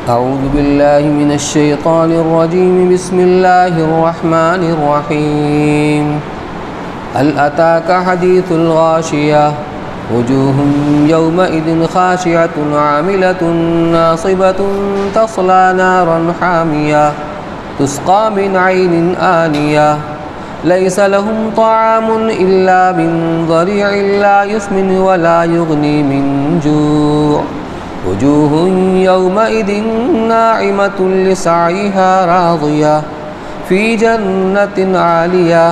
أعوذ بالله من الشيطان الرجيم بسم الله الرحمن الرحيم هل أتاك حديث الغاشية وجوه يومئذ خاشعة عاملة ناصبة تصلى نارا حامية تسقى من عين آنية ليس لهم طعام إلا من ضريع لا يسمن ولا يغني من جوع وجوه يومئذ ناعمة لسعيها راضية في جنة عالية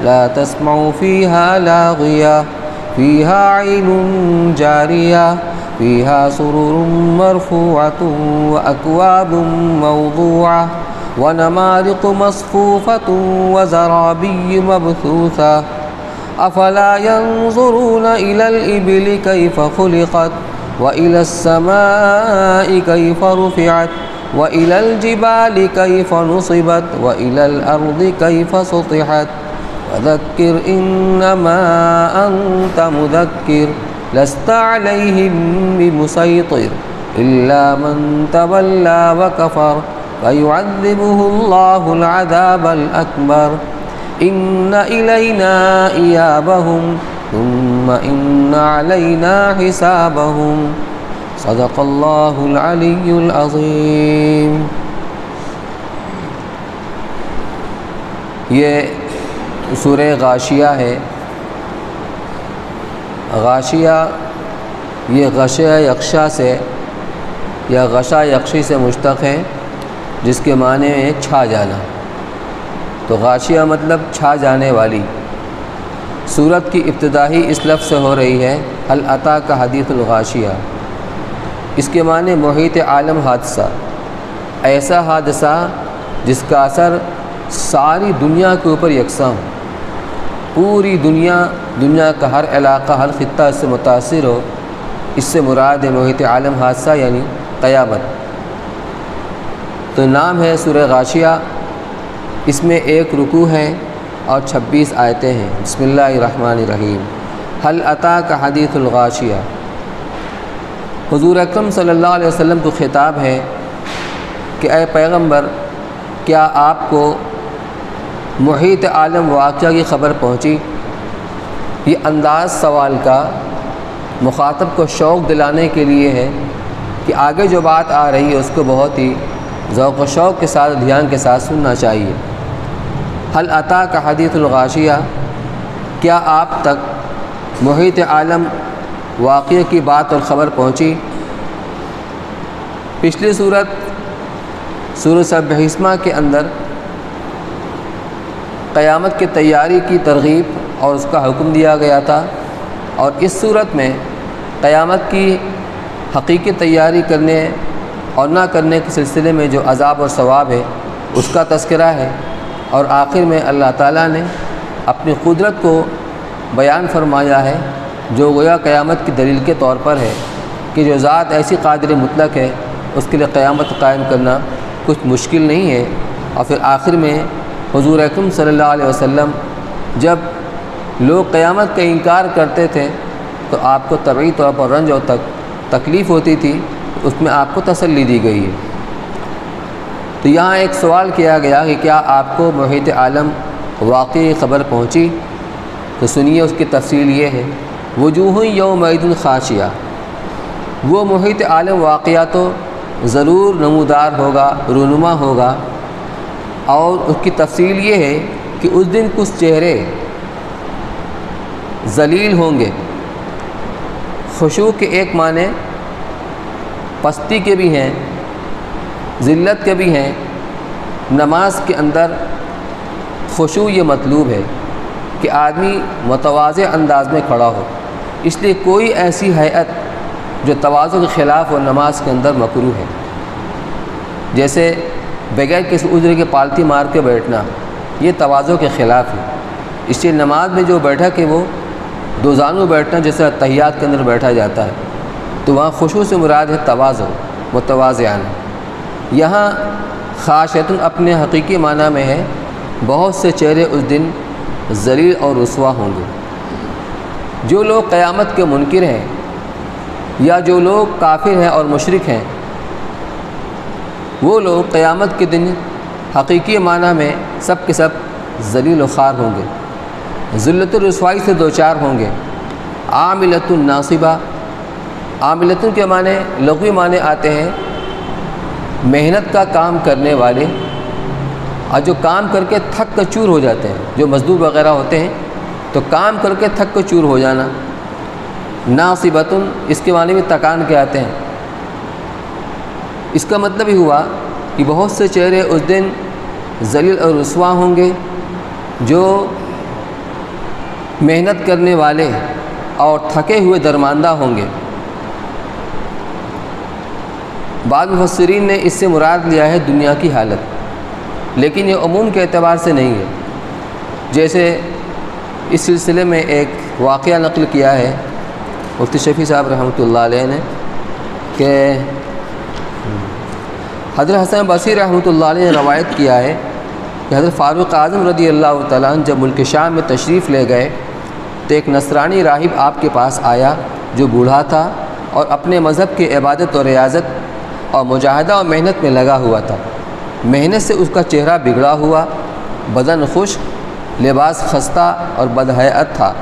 لا تسمع فيها لاغية فيها عين جارية فيها سرر مرفوعة وأكواب موضوعة ونمارق مصفوفة وزرابي مبثوثة أفلا ينظرون إلى الإبل كيف خلقت وإلى السماء كيف رفعت وإلى الجبال كيف نصبت وإلى الأرض كيف سطحت وذكر إنما أنت مذكر لست عليهم بمسيطر إلا من تولى وكفر فيعذبه الله العذاب الأكبر إن إلينا إيابهم ثم إن علينا حسابهم صدق الله العلي العظيم۔ یہ سورہ غاشیہ ہے۔ غاشیہ یہ غشا یغشا سے یا غشا یغشی سے مشتق ہے، جس کے معنی ہے چھا جانا۔ تو غاشیہ مطلب چھا جانے والی۔ سورت کی ابتدا ہی اس لفظ سے ہو رہی ہے هل اتاک حدیث الغاشیہ۔ اس کے معنی محیط عالم حادثہ، ایسا حادثہ جس کا اثر ساری دنیا کے اوپر یکساں ہو، پوری دنیا کا ہر علاقہ ہر خطہ اس سے متاثر ہو۔ اس سے مراد ہے محیط عالم حادثہ یعنی قیامت۔ تو نام ہے سورہ غاشیہ۔ اس میں ایک رکوع ہے اور 26 آیتیں ہیں۔ بسم اللہ الرحمن الرحیم۔ هل اتاک حدیث الغاشیہ۔ حضور اکرم صلی اللہ علیہ وسلم کو خطاب ہے کہ اے پیغمبر، کیا آپ کو محیط عالم واقعہ کی خبر پہنچی؟ یہ انداز سوال کا مخاطب کو شوق دلانے کے لیے ہے کہ آگے جو بات آ رہی ہے اس کو بہت ہی ذوق و شوق کے ساتھ دھیان کے ساتھ سننا چاہیے۔ هل اتاک حدیث الغاشیہ، کیا آپ تک محیط عالم واقعہ کی بات اور خبر پہنچی؟ پچھلی سورت سبح اسما کے اندر قیامت کی تیاری کی ترغیب اور اس کا حکم دیا گیا تھا، اور اس صورت میں قیامت کی حقیقی تیاری کرنے اور نہ کرنے کے سلسلے میں جو عذاب اور ثواب ہے اس کا تذکرہ ہے، اور آخر میں اللہ تعالیٰ نے اپنی قدرت کو بیان فرمایا ہے، جو گویا قیامت کی دلیل کے طور پر ہے کہ جو ذات ایسی قادر مطلق ہے اس کے لیے قیامت قائم کرنا کچھ مشکل نہیں ہے۔ اور پھر آخر میں حضور اکرم صلی اللہ علیہ وسلم جب لوگ قیامت کا انکار کرتے تھے تو آپ کو طبعی طور پر رنج اور تکلیف ہوتی تھی، اس میں آپ کو تسلی دی گئی ہے۔ تو یہاں ایک سوال کیا گیا کہ کیا آپ کو محیط عالم واقعی خبر پہنچی؟ تو سنیے اس کی تفصیل یہ ہے، وجوہ یومئذ خاشعہ۔ وہ محیط عالم واقعہ تو ضرور نمودار ہوگا، رونما ہوگا، اور اس کی تفصیل یہ ہے کہ اس دن کچھ چہرے ذلیل ہوں گے۔ خشوع کے ایک معنی پستی کے بھی ہیں، ذلت کے بھی ہیں۔ نماز کے اندر خشوع یہ مطلوب ہے کہ آدمی متواضع انداز میں کھڑا ہو، اس لیے کوئی ایسی ہیئت جو تواضع کے خلاف ہو نماز کے اندر مکروہ ہے، جیسے بغیر کسی عذر کے پالتی مار کے بیٹھنا، یہ تواضع کے خلاف ہے۔ اس لیے نماز میں جو بیٹھا کہ وہ دو زانو بیٹھنا جیسے تحیات کے اندر بیٹھا جاتا ہے، تو وہاں خشوع سے مراد ہے تواضع، متواضعانہ۔ یہاں خاشعۃ اپنے حقیقی معنی میں ہے بہت سے چہرے اس دن ذلیل اور رسوا ہوں گے۔ جو لوگ قیامت کے منکر ہیں یا جو لوگ کافر ہیں اور مشرک ہیں، وہ لوگ قیامت کے دن حقیقی معنی میں سب کے سب ذلیل و خوار ہوں گے، ذلت و رسوائی سے دوچار ہوں گے۔ عاملۃ ناصبہ، عاملۃ کے معنی لغوی معنی آتے ہیں محنت کا کام کرنے والے، اور جو کام کر کے تھک کر چور ہو جاتے ہیں، جو مزدور وغیرہ ہوتے ہیں تو کام کر کے تھک کر چور ہو جانا۔ ناصبۃ اس کے معنی بھی تکان کے آتے ہیں۔ اس کا مطلب ہی ہوا کہ بہت سے چہرے اس دن ذلیل اور رسوا ہوں گے جو محنت کرنے والے اور تھکے ہوئے درماندہ ہوں گے۔ بعض مفسرین نے اس سے مراد لیا ہے دنیا کی حالت، لیکن یہ عموم کے اعتبار سے نہیں ہے۔ جیسے اس سلسلے میں ایک واقعہ نقل کیا ہے مفتی شفیع صاحب رحمۃ اللہ علیہ نے کہ حضرت حسن بصری رحمۃ اللہ علیہ نے روایت کیا ہے کہ حضرت فاروق اعظم رضی اللہ تعالیٰ عنہ جب ملک شام میں تشریف لے گئے تو ایک نصرانی راہب آپ کے پاس آیا جو بوڑھا تھا اور اپنے مذہب کی عبادت اور ریاضت اور مجاہدہ اور محنت میں لگا ہوا تھا۔ محنت سے اس کا چہرہ بگڑا ہوا، بدن خشک، لباس خستہ اور بدہیئت تھا۔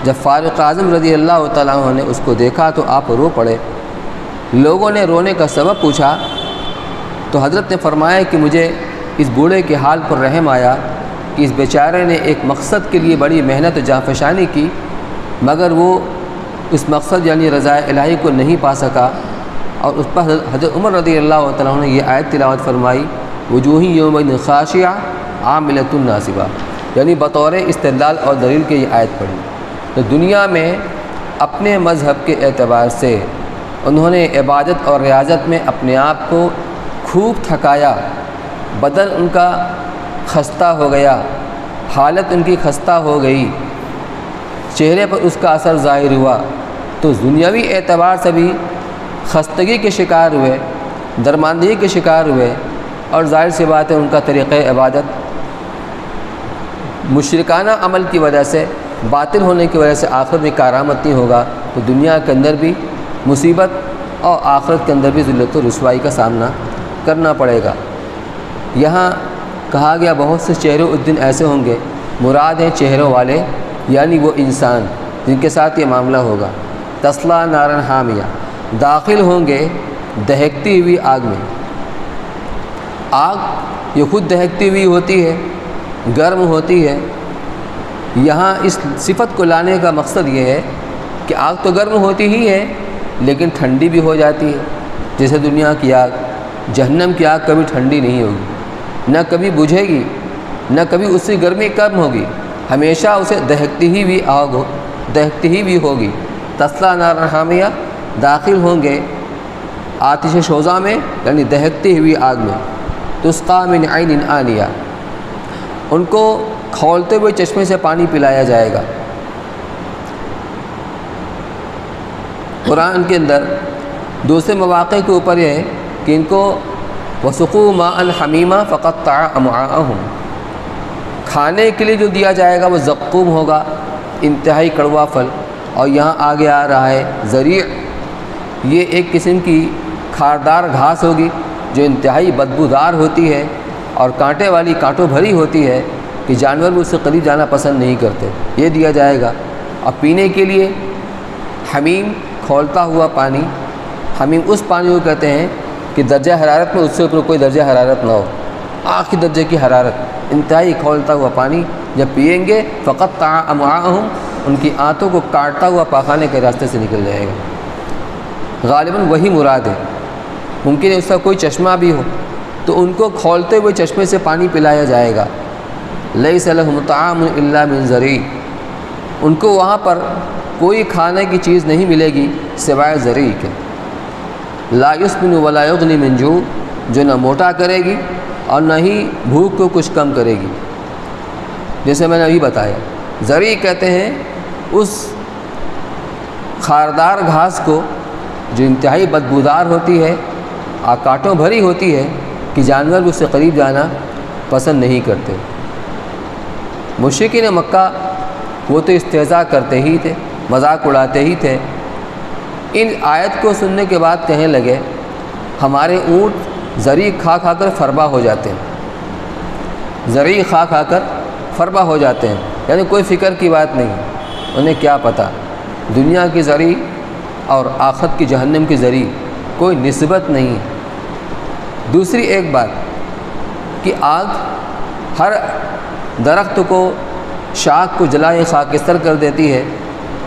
جب فاروق اعظم رضی اللہ تعالیٰ عنہ نے اس کو دیکھا تو آپ رو پڑے۔ لوگوں نے رونے کا سبب پوچھا تو حضرت نے فرمایا کہ مجھے اس بوڑھے کے حال پر رحم آیا کہ اس بیچارے نے ایک مقصد کے لیے بڑی محنت و جانفشانی کی، مگر وہ اس مقصد یعنی رضا الہی کو نہیں پا سکا، اور اس پر حضرت عمر رضی اللہ تعالیٰ عنہ نے یہ آیت تلاوت فرمائی، وجوہ یومئذ خاشعہ عاملۃ ناصبہ، یعنی بطور استدلال اور دلیل کے یہ آیت پڑھی۔ تو دنیا میں اپنے مذہب کے اعتبار سے انہوں نے عبادت اور ریاضت میں اپنے آپ کو خوب تھکایا، بدن ان کا خستہ ہو گیا، حالت ان کی خستہ ہو گئی، چہرے پر اس کا اثر ظاہر ہوا، تو دنیاوی اعتبار سے بھی خستگی کے شکار ہوئے، درماندگی کے شکار ہوئے، اور ظاہر سی بات ہے ان کا طریقہ عبادت مشرکانہ عمل کی وجہ سے، باطل ہونے کی وجہ سے آخرت میں کارآمد نہیں ہوگا، تو دنیا کے اندر بھی مصیبت اور آخرت کے اندر بھی ذلت و رسوائی کا سامنا کرنا پڑے گا۔ یہاں کہا گیا بہت سے چہرے اس دن ایسے ہوں گے، مراد ہیں چہروں والے یعنی وہ انسان جن کے ساتھ یہ معاملہ ہوگا۔ تسلا نارن حامیہ، داخل ہوں گے دہکتی ہوئی آگ میں۔ آگ یہ خود دہکتی ہوئی ہوتی ہے، گرم ہوتی ہے۔ یہاں اس صفت کو لانے کا مقصد یہ ہے کہ آگ تو گرم ہوتی ہی ہے لیکن ٹھنڈی بھی ہو جاتی ہے، جیسے دنیا کی آگ۔ جہنم کی آگ کبھی ٹھنڈی نہیں ہوگی، نہ کبھی بجھے گی، نہ کبھی اس سے گرمی کم ہوگی، ہمیشہ اسے دہکتی ہی ہوئی آگ دہکتی ہی ہوئی ہوگی۔ تسلا نارن حامیہ، داخل ہوں گے آتش شوزہ میں یعنی دہکتی ہوئی آگ میں۔ تسقیٰ من عین آنیہ، ان کو کھولتے ہوئے چشمے سے پانی پلایا جائے گا۔ قرآن کے اندر دوسرے مواقع کے اوپر یہ ہے کہ ان کو وسقوا ماء حمیما فقطع امعاءہم، کھانے کے لیے جو دیا جائے گا وہ زقوم ہوگا، انتہائی کڑوا پھل۔ اور یہاں آگے آ رہا ہے زریع، یہ ایک قسم کی کھاردار گھاس ہوگی جو انتہائی بدبودار ہوتی ہے اور کانٹے والی، کانٹوں بھری ہوتی ہے کہ جانور بھی اس سے قریب جانا پسند نہیں کرتے، یہ دیا جائے گا۔ اور پینے کے لیے حمیم، کھولتا ہوا پانی۔ حمیم اس پانی کو کہتے ہیں کہ درجہ حرارت میں اس سے اوپر کوئی درجہ حرارت نہ ہو، آخری درجے کی حرارت، انتہائی کھولتا ہوا پانی جب پئیں گے فقطع امعاءہم، ان کی آنتوں کو کاٹتا ہوا پاخانے کے راستے سے نکل جائے گا۔ غالباً وہی مراد ہے، ممکن ہے اس کا کوئی چشمہ بھی ہو تو ان کو کھولتے ہوئے چشمے سے پانی پلایا جائے گا۔ لیس لہم طعام الا من ضریع، ان کو وہاں پر کوئی کھانے کی چیز نہیں ملے گی سوائے ضریع کے۔ لا یسمن ولا یغنی من جوع، جو نہ موٹا کرے گی اور نہ ہی بھوک کو کچھ کم کرے گی۔ جیسے میں نے ابھی بتایا، ضریع کہتے ہیں اس خاردار گھاس کو جو انتہائی بدبودار ہوتی ہے اور کانٹوں بھری ہوتی ہے کہ جانور بھی اس سے قریب جانا پسند نہیں کرتے۔ مشرکین مکہ وہ تو استہزاء کرتے ہی تھے، مذاق اڑاتے ہی تھے۔ ان آیت کو سننے کے بعد کہنے لگے ہمارے اونٹ زرعی کھا کھا کر فربا ہو جاتے ہیں، زرعی کھا کھا کر فربا ہو جاتے ہیں، یعنی کوئی فکر کی بات نہیں، انہیں کیا پتہ دنیا کی زرعی اور آخرت کی جہنم کی زرعی کوئی نسبت نہیں ہے۔ دوسری ایک بات کہ آگ ہر درخت کو، شاخ کو جلائے خاکستر کر دیتی ہے،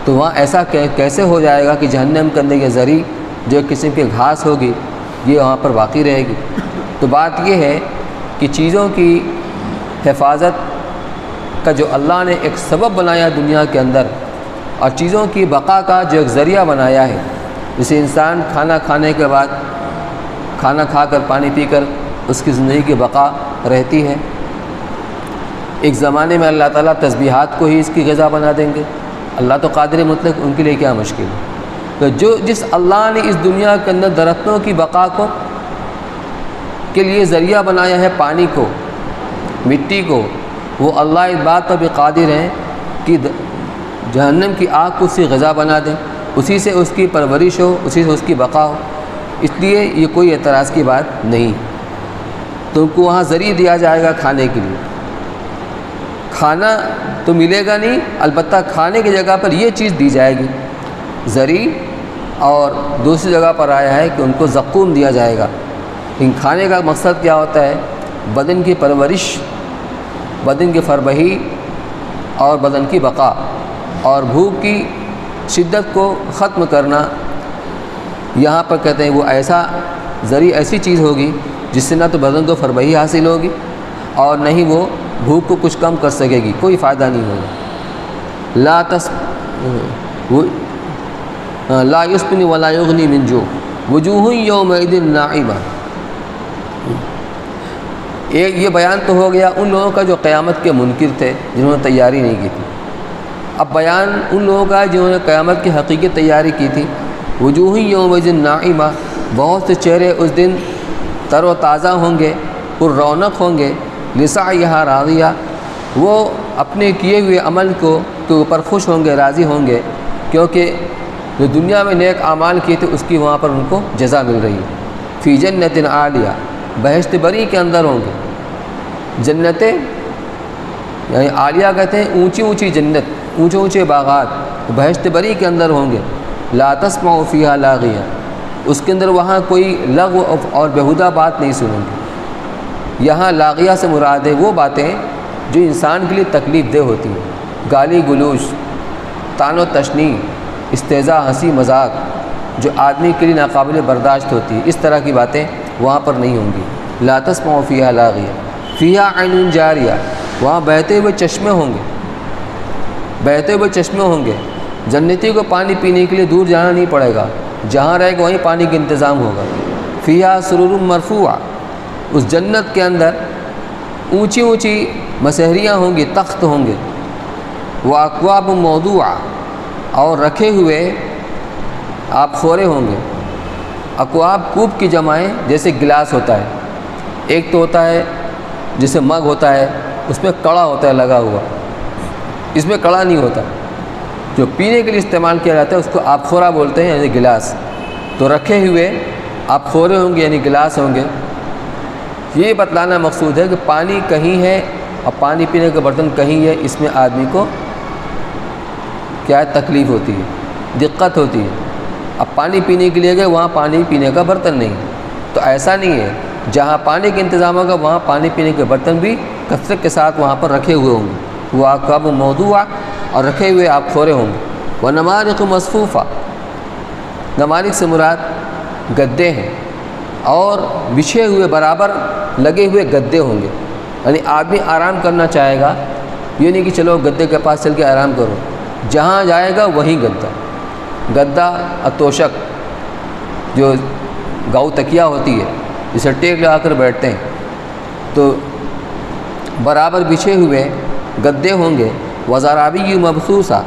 تو وہاں ایسا کیسے ہو جائے گا کہ جہنم کے اندر یہ زرعی جو قسم کی گھاس ہوگی یہ وہاں پر باقی رہے گی؟ تو بات یہ ہے کہ چیزوں کی حفاظت کا جو اللہ نے ایک سبب بنایا دنیا کے اندر، اور چیزوں کی بقا کا جو ایک ذریعہ بنایا ہے، جسے انسان کھانا کھانے کے بعد، کھانا کھا کر پانی پی کر اس کی زندگی کی بقا رہتی ہے۔ ایک زمانے میں اللہ تعالیٰ تسبیحات کو ہی اس کی غذا بنا دیں گے، اللہ تو قادر مطلق، ان کے لیے کیا مشکل ہے؟ تو جس اللہ نے اس دنیا کے اندر درختوں کی بقا کو کے لیے ذریعہ بنایا ہے، پانی کو، مٹی کو، وہ اللہ اس بات پر بھی قادر ہیں کہ جہنم کی آگ کو اسی غذا بنا دیں، اسی سے اس کی پرورش ہو، اسی سے اس کی بقا ہو۔ اس لیے یہ کوئی اعتراض کی بات نہیں، تم کو وہاں ذریعہ دیا جائے گا کھانے کے لیے، کھانا تو ملے گا نہیں، البتہ کھانے کی جگہ پر یہ چیز دی جائے گی ذریعہ، اور دوسری جگہ پر آیا ہے کہ ان کو زقوم دیا جائے گا۔ لیکن کھانے کا مقصد کیا ہوتا ہے؟ بدن کی پرورش، بدن کی فربہی اور بدن کی بقا اور بھوک کی شدت کو ختم کرنا۔ یہاں پر کہتے ہیں وہ ایسا ذریعہ، ایسی چیز ہوگی جس سے نہ تو بدن کو فربہی حاصل ہوگی اور نہ ہی وہ بھوک کو کچھ کم کر سکے گی، کوئی فائدہ نہیں ہوگا۔ لا یسمن ولا یغنی من جوع وجوہ یومئذ ناعمہ۔ یہ بیان تو ہو گیا ان لوگوں کا جو قیامت کے منکر تھے، جنہوں نے تیاری نہیں کی تھی۔ اب بیان ان لوگوں کا جنہوں نے قیامت کی حقیقی تیاری کی تھی۔ وجوہ یومئذ ناعمہ، بہت سے چہرے اس دن تر و تازہ ہوں گے، پر رونق ہوں گے، لسعیہا راضیہ، وہ اپنے کیے ہوئے عمل کے اوپر خوش ہوں گے، راضی ہوں گے، کیونکہ جو دنیا میں نیک اعمال کیے تھے اس کی وہاں پر ان کو جزا مل رہی ہے۔ فی جنت عالیہ، بہشت بری کے اندر ہوں گے۔ جنتیں یعنی عالیہ کہتے ہیں اونچی اونچی جنت، اونچے اونچے باغات، بہشت بری کے اندر ہوں گے۔ لا تسمع فیہا لاغیہ، اس کے اندر وہاں کوئی لغو اور بیہودہ بات نہیں سنیں گے۔ یہاں لاغیہ سے مراد ہے وہ باتیں جو انسان کے لیے تکلیف دہ ہوتی ہیں، گالی گلوچ، طعن و تشنیع، استہزاء، ہنسی مذاق، جو آدمی کے لیے ناقابل برداشت ہوتی ہے، اس طرح کی باتیں وہاں پر نہیں ہوں گی۔ لا تسمع فیہا لاغیہ فیہا عین جاریہ، وہاں بہتے ہوئے چشمے ہوں گے، بہتے ہوئے چشمے ہوں گے۔ جنتی کو پانی پینے کے لیے دور جانا نہیں پڑے گا، جہاں رہے گا وہیں پانی کا انتظام ہوگا۔ فیہا سرور مرفوعہ، اس جنت کے اندر اونچی اونچی مسہریاں ہوں گی، تخت ہوں گے۔ واکواب موضوعہ، اور رکھے ہوئے آپ خورے ہوں گے۔ اکواب کوب کی جمع ہے، جیسے گلاس ہوتا ہے، ایک تو ہوتا ہے جیسے مگ ہوتا ہے، اس میں کڑا ہوتا ہے لگا ہوا، اس میں کڑا نہیں ہوتا، جو پینے کے لیے استعمال کیا جاتا ہے اس کو آپ خورا بولتے ہیں، یعنی گلاس۔ تو رکھے ہوئے آپ خورے ہوں گے یعنی گلاس ہوں گے۔ یہ بتلانا مقصود ہے کہ پانی کہیں ہے اور پانی پینے کا برتن کہیں ہے، اس میں آدمی کو کیا ہے تکلیف ہوتی ہے، دقت ہوتی ہے۔ اب پانی پینے کے لیے گئے، وہاں پانی پینے کا برتن نہیں، تو ایسا نہیں ہے، جہاں پانی کا انتظام ہوگا وہاں پانی پینے کے برتن بھی کثرت کے ساتھ وہاں پر رکھے ہوئے ہوں گے۔ وہ اکواب موضوعہ، اور رکھے ہوئے آپ خورے ہوں گے۔ ونمارق مصفوفہ، نمارق سے مراد گدے ہیں، اور بچھے ہوئے برابر لگے ہوئے گدے ہوں گے، یعنی آدمی آرام کرنا چاہے گا، یہ نہیں کہ چلو گدے کے پاس چل کے آرام کرو، جہاں جائے گا وہیں گدا۔ گدا توشک جو گاؤ تکیا ہوتی ہے، جسے ٹیک لگا کر بیٹھتے ہیں، تو برابر بچھے ہوئے گدے ہوں گے۔ وزرابی مبثوثہ،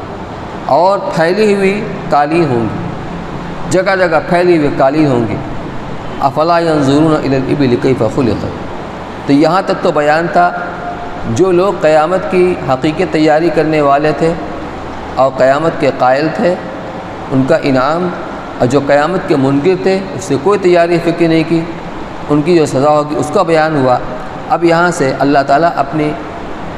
اور پھیلی ہوئی قالین ہوں گی، جگہ جگہ پھیلی ہوئی قالین ہوں گی۔ افلا ينظرون الى الابل کیف خلقت۔ تو یہاں تک تو بیان تھا جو لوگ قیامت کی حقیقی تیاری کرنے والے تھے اور قیامت کے قائل تھے ان کا انعام، اور جو قیامت کے منکر تھے اس سے کوئی تیاری فکر نہیں کی، ان کی جو سزا ہوگی اس کا بیان ہوا۔ اب یہاں سے اللہ تعالیٰ اپنی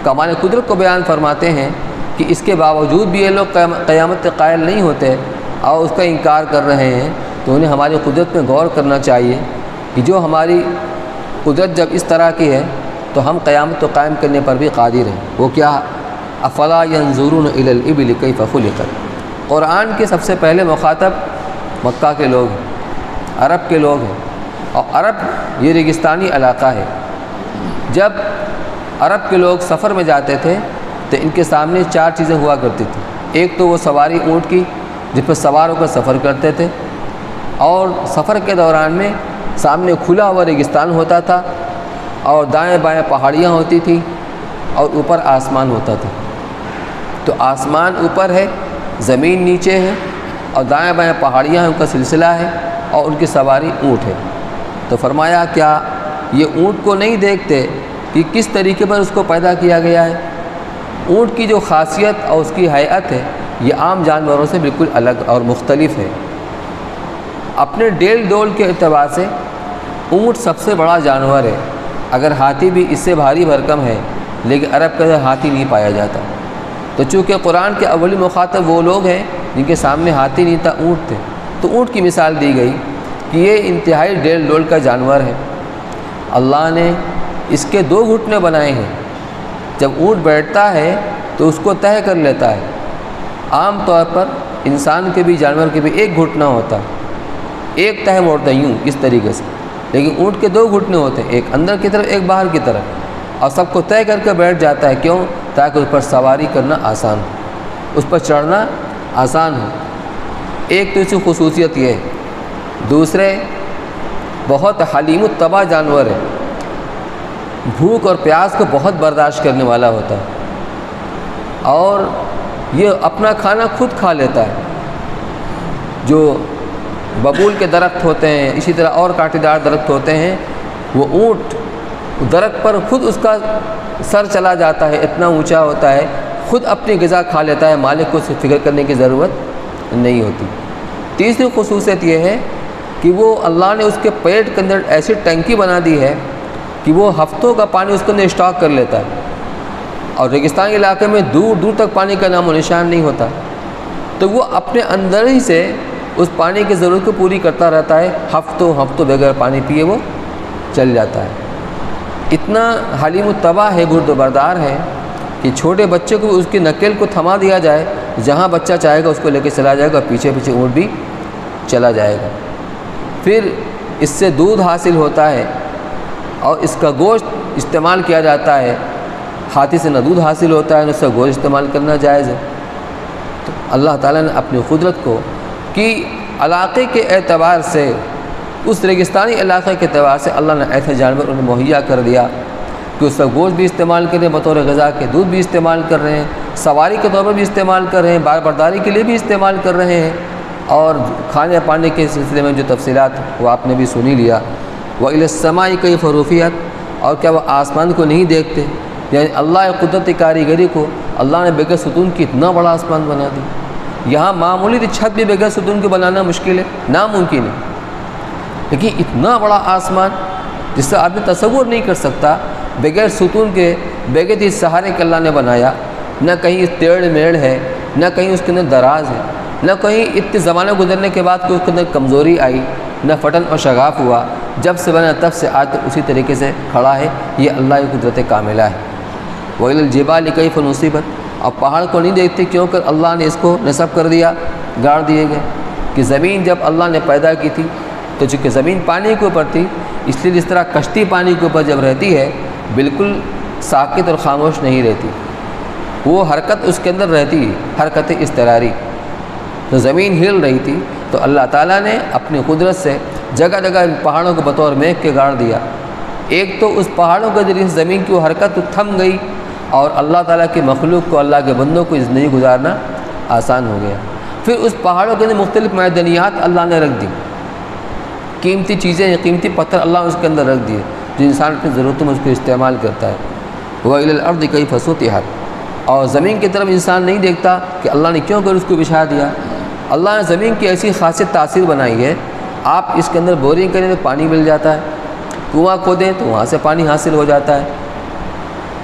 کمال قدرت کو بیان فرماتے ہیں کہ اس کے باوجود بھی یہ لوگ قیامت قائل نہیں ہوتے اور اس کا انکار کر رہے ہیں، تو انہیں ہماری قدرت میں غور کرنا چاہیے کہ جو ہماری قدرت جب اس طرح کی ہے تو ہم قیامت کو قائم کرنے پر بھی قادر ہیں۔ وہ کیا؟ افلا ينظرون الى الابل كيف خلقت۔ قرآن کے سب سے پہلے مخاطب مکہ کے لوگ ہیں، عرب کے لوگ ہیں، اور عرب یہ ریگستانی علاقہ ہے۔ جب عرب کے لوگ سفر میں جاتے تھے تو ان کے سامنے 4 چیزیں ہوا کرتی تھیں۔ ایک تو وہ سواری اونٹ کی جس پر سوار ہو کر سفر کرتے تھے، اور سفر کے دوران میں سامنے کھلا ہوا ریگستان ہوتا تھا، اور دائیں بائیں پہاڑیاں ہوتی تھیں، اور اوپر آسمان ہوتا تھا۔ تو آسمان اوپر ہے، زمین نیچے ہے، اور دائیں بائیں پہاڑیاں ان کا سلسلہ ہے، اور ان کی سواری اونٹ ہے۔ تو فرمایا کیا یہ اونٹ کو نہیں دیکھتے کہ کس طریقے پر اس کو پیدا کیا گیا ہے؟ اونٹ کی جو خاصیت اور اس کی ہیئت ہے یہ عام جانوروں سے بالکل الگ اور مختلف ہے۔ اپنے ڈیل ڈول کے اعتبار سے اونٹ سب سے بڑا جانور ہے، اگر ہاتھی بھی اس سے بھاری بھرکم ہے، لیکن عرب کے اندر ہاتھی نہیں پایا جاتا۔ تو چونکہ قرآن کے اولی مخاطب وہ لوگ ہیں جن کے سامنے ہاتھی نہیں تھا، اونٹ تھے، تو اونٹ کی مثال دی گئی کہ یہ انتہائی ڈیل ڈول کا جانور ہے۔ اللہ نے اس کے 2 گھٹنے بنائے ہیں۔ جب اونٹ بیٹھتا ہے تو اس کو طے کر لیتا ہے۔ عام طور پر انسان کے بھی جانور کے بھی ایک گھٹنا ہوتا ہے، ایک تہہ موڑتا ہے یوں اس طریقے سے، لیکن اونٹ کے 2 گھٹنے ہوتے ہیں، ایک اندر کی طرف ایک باہر کی طرف، اور سب کو طے کر کے بیٹھ جاتا ہے۔ کیوں؟ تاکہ اس پر سواری کرنا آسان ہو، اس پر چڑھنا آسان ہو۔ ایک تو اس کی خصوصیت یہ ہے۔ دوسرے، بہت حلیم الطبع جانور ہے، بھوک اور پیاس کو بہت برداشت کرنے والا ہوتا ہے، اور یہ اپنا کھانا خود کھا لیتا ہے۔ جو ببول کے درخت ہوتے ہیں، اسی طرح اور کانٹے دار درخت ہوتے ہیں، وہ اونٹ درخت پر خود اس کا سر چلا جاتا ہے، اتنا اونچا ہوتا ہے، خود اپنی غذا کھا لیتا ہے، مالک کو صرف فکر کرنے کی ضرورت نہیں ہوتی۔ تیسری خصوصیت یہ ہے کہ وہ اللہ نے اس کے پیٹ کے اندر ایسی ٹنکی بنا دی ہے کہ وہ ہفتوں کا پانی اس کے اندر اسٹاک کر لیتا ہے، اور ریگستانی علاقے میں دور دور تک پانی کا نام و نشان نہیں ہوتا، تو وہ اپنے اندر ہی سے اس پانی کی ضرورت کو پوری کرتا رہتا ہے، ہفتوں بغیر پانی پیے وہ چل جاتا ہے۔ اتنا حلیم الطبع ہے، گرد و بردار ہے کہ چھوٹے بچے کو اس کی نکیل کو تھما دیا جائے، جہاں بچہ چاہے گا اس کو لے کے چلا جائے گا، پیچھے پیچھے اونٹ بھی چلا جائے گا۔ پھر اس سے دودھ حاصل ہوتا ہے اور اس کا گوشت استعمال کیا جاتا ہے۔ ہاتھی سے نہ دودھ حاصل ہوتا ہے نہ اس کا گوشت استعمال کرنا جائز ہے۔ تو اللہ تعالیٰ نے اپنی قدرت کو کہ علاقے کے اعتبار سے، اس ریگستانی علاقے کے اعتبار سے اللہ نے ایسے جانور انہیں مہیا کر دیا کہ اس کا گوشت بھی استعمال کر رہے ہیں بطور غذا کے، دودھ بھی استعمال کر رہے ہیں، سواری کے طور پر بھی استعمال کر رہے ہیں، بار برداری کے لیے بھی استعمال کر رہے ہیں، اور کھانے پانے کے سلسلے میں جو تفصیلات وہ آپ نے بھی سنی لیا۔ وَإِلَى السَّمَاءِ كَيْفَ رُفِعَتْ، اور کیا وہ آسمان کو نہیں دیکھتے؟ یعنی اللہ قدرت کاریگری کو اللہ نے بغیر ستون کی اتنا بڑا آسمان بنا دی۔ یہاں معمولی چھت بھی بغیر ستون کے بنانا مشکل ہے، ناممکن ہے، لیکن اتنا بڑا آسمان جس سے آدمی تصور نہیں کر سکتا، بغیر ستون کے، بغیر اس سہارے کے اللہ نے بنایا۔ نہ کہیں ٹیڑھ میڑھ ہے، نہ کہیں اس کے اندر دراز ہے، نہ کہیں اتنے زمانہ گزرنے کے بعد کوئی اس کے اندر کمزوری آئی، نہ پھٹن اور شگاف ہوا، جب سے بنا تب سے آج تک اسی طریقے سے کھڑا ہے۔ یہ اللہ کی قدرت کاملہ ہے۔ وَإِلَى الْجِبَالِ كَيْفَ نُصِبَتْ، اور پہاڑ کو نہیں دیکھتے کیوں کہ اللہ نے اس کو نصب کر دیا، گاڑ دیے گئے۔ کہ زمین جب اللہ نے پیدا کی تھی تو چونکہ زمین پانی کے اوپر تھی، اس لیے جس طرح کشتی پانی کے اوپر جب رہتی ہے بالکل ساکت اور خاموش نہیں رہتی، وہ حرکت اس کے اندر رہتی ہے، حرکت اضطراری۔ تو زمین ہل رہی تھی تو اللہ تعالیٰ نے اپنی قدرت سے جگہ جگہ ان پہاڑوں کو بطور میغ کے گاڑ دیا۔ ایک تو اس پہاڑوں کے ذریعے زمین کی وہ حرکت تھم گئی، اور اللہ تعالیٰ کی مخلوق کو، اللہ کے بندوں کو زندگی گزارنا آسان ہو گیا۔ پھر اس پہاڑوں کے اندر مختلف معدنیات اللہ نے رکھ دی، قیمتی چیزیں، قیمتی پتھر اللہ نے اس کے اندر رکھ دیے جو انسان اپنی ضرورتوں میں اس کو استعمال کرتا ہے۔ وَإِلَى الْأَرْضِ كَيْفَ سُطِحَتْ، اور زمین کی طرف انسان نہیں دیکھتا کہ اللہ نے کیوں کر اس کو بچھا دیا۔ اللہ نے زمین کی ایسی خاصیت تاثیر بنائی ہے، آپ اس کے اندر بورنگ کریں تو پانی مل جاتا ہے، کنواں کھودیں تو وہاں سے پانی حاصل ہو جاتا ہے،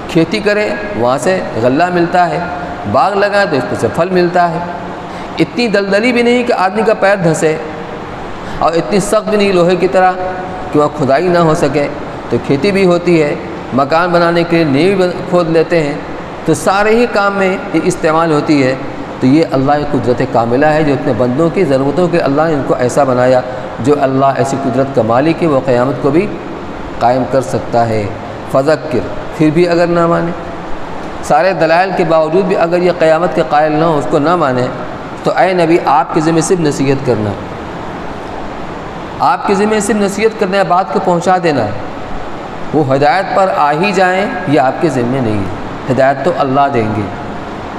کھیتی کریں وہاں سے غلہ ملتا ہے، باغ لگائیں تو اس سے پھل ملتا ہے۔ اتنی دلدلی بھی نہیں کہ آدمی کا پیر دھسے، اور اتنی سخت بھی نہیں لوہے کی طرح کہ وہاں کھدائی نہ ہو سکے، تو کھیتی بھی ہوتی ہے، مکان بنانے کے لیے نیوی بھی کھود لیتے ہیں، تو سارے ہی کام میں یہ استعمال ہوتی ہے۔ تو یہ اللہ کی قدرت کاملہ ہے جو اپنے بندوں کی ضرورتوں کے اللہ نے ان کو ایسا بنایا۔ جو اللہ ایسی قدرت کا مالک ہے وہ قیامت کو بھی قائم کر سکتا ہے۔ فذکر، پھر بھی اگر نہ مانے، سارے دلائل کے باوجود بھی اگر یہ قیامت کے قائل نہ ہو، اس کو نہ مانے، تو اے نبی آپ کے ذمہ صرف نصیحت کرنا، آپ کے ذمہ صرف نصیحت کرنا ہے، بات کو پہنچا دینا ہے۔ وہ ہدایت پر آ ہی جائیں یہ آپ کے ذمہ نہیں ہے، ہدایت تو اللہ دیں گے،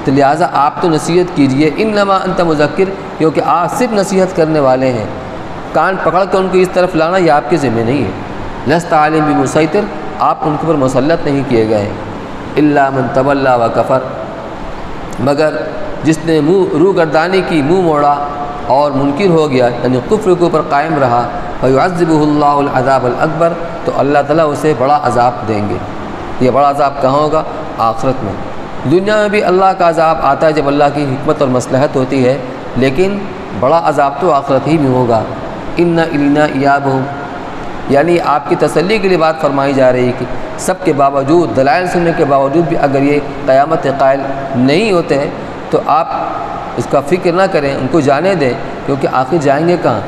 تو لہٰذا آپ تو نصیحت کیجئے۔ انما انت مذکر، کیونکہ آپ صرف نصیحت کرنے والے ہیں، کان پکڑ کر ان کو اس طرف لانا یہ آپ کے ذمہ نہیں ہے۔ لست علیہم بمسیطر، آپ ان کے اوپر مسلط نہیں کیے گئے ہیں۔ الا من تولی و کفر، مگر جس نے روح گردانی کی، منہ موڑا اور منکر ہو گیا، یعنی کفر کے اوپر قائم رہا، فیعذبہ اللہ العذاب الاکبر، تو اللہ تعالیٰ اسے بڑا عذاب دیں گے۔ یہ بڑا عذاب کہاں ہوگا؟ آخرت میں۔ دنیا میں بھی اللہ کا عذاب آتا ہے جب اللہ کی حکمت اور مصلحت ہوتی ہے، لیکن بڑا عذاب تو آخرت ہی میں ہوگا۔ ان الینا ایابہم، یعنی آپ کی تسلی کے لیے بات فرمائی جا رہی ہے کہ سب کے باوجود، دلائل سننے کے باوجود بھی اگر یہ قیامت قائل نہیں ہوتے ہیں تو آپ اس کا فکر نہ کریں، ان کو جانے دیں، کیونکہ آخر جائیں گے کہاں؟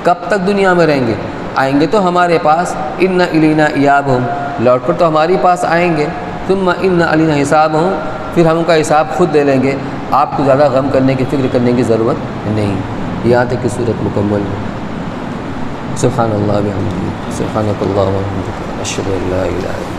کب تک دنیا میں رہیں گے؟ آئیں گے تو ہمارے پاس، ان الینا ایابہم، لوٹ کر تو ہمارے پاس آئیں گے، ثم ان علینا حسابہم، پھر ہم ان کا حساب خود دے لیں گے، آپ کو زیادہ غم کرنے کی، فکر کرنے کی ضرورت نہیں۔ یہاں تک کہ صورت مکمل ہے۔ سبحان اللہ بحمدہ، سبحانک اللہم و بحمدک، اشہد ان لا الہ الا انت۔